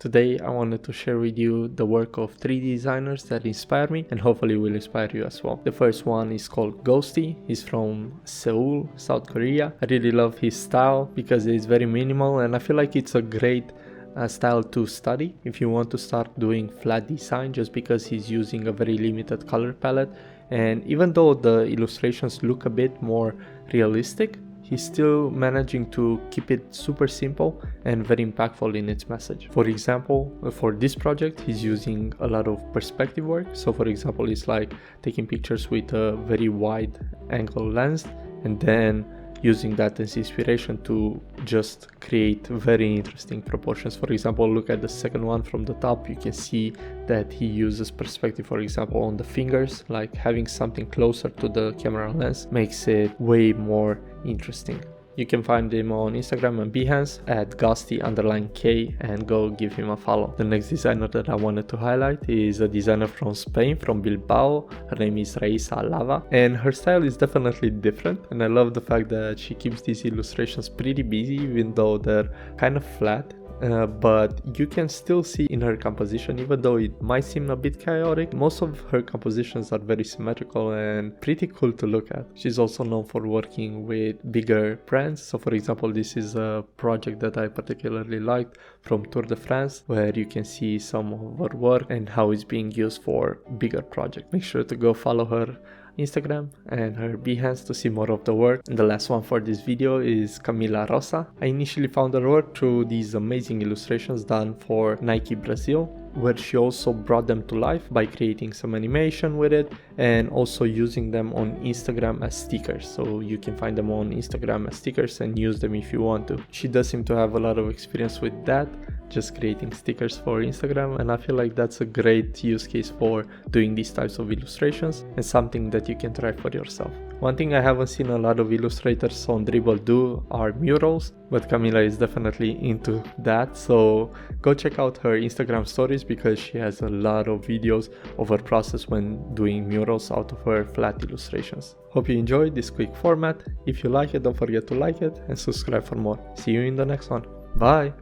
Today I wanted to share with you the work of 3D designers that inspire me and hopefully will inspire you as well. The first one is called Ghosty. He's from Seoul, South Korea. I really love his style because it's very minimal and I feel like it's a great style to study if you want to start doing flat design, just because he's using a very limited color palette. And even though the illustrations look a bit more realistic, he's still managing to keep it super simple and very impactful in its message. For example, for this project, he's using a lot of perspective work. So for example, it's like taking pictures with a very wide angle lens and then using that as inspiration to just create very interesting proportions. For example, look at the second one from the top. You can see that he uses perspective, for example, on the fingers, like having something closer to the camera lens makes it way more interesting. You can find him on Instagram and Behance at Ghosty_K and go give him a follow. The next designer that I wanted to highlight is a designer from Spain, from Bilbao. Her name is Raisa Alava and her style is definitely different, and I love the fact that she keeps these illustrations pretty busy even though they're kind of flat. But you can still see in her composition, even though it might seem a bit chaotic, most of her compositions are very symmetrical and pretty cool to look at. She's also known for working with bigger brands. So for example, this is a project that I particularly liked from Tour de France, where you can see some of her work and how it's being used for bigger projects. Make sure to go follow her Instagram and her Behance to see more of the work. And the last one for this video is Camila Rosa. I initially found her work through these amazing illustrations done for Nike Brazil, where she also brought them to life by creating some animation with it and also using them on Instagram as stickers. So you can find them on Instagram as stickers and use them if you want to. She does seem to have a lot of experience with that, just creating stickers for Instagram, and I feel like that's a great use case for doing these types of illustrations and something that you can try for yourself. One thing I haven't seen a lot of illustrators on Dribbble do are murals, but Camila is definitely into that, so go check out her Instagram stories because she has a lot of videos of her process when doing murals out of her flat illustrations. Hope you enjoyed this quick format. If you like it, don't forget to like it and subscribe for more. See you in the next one. Bye!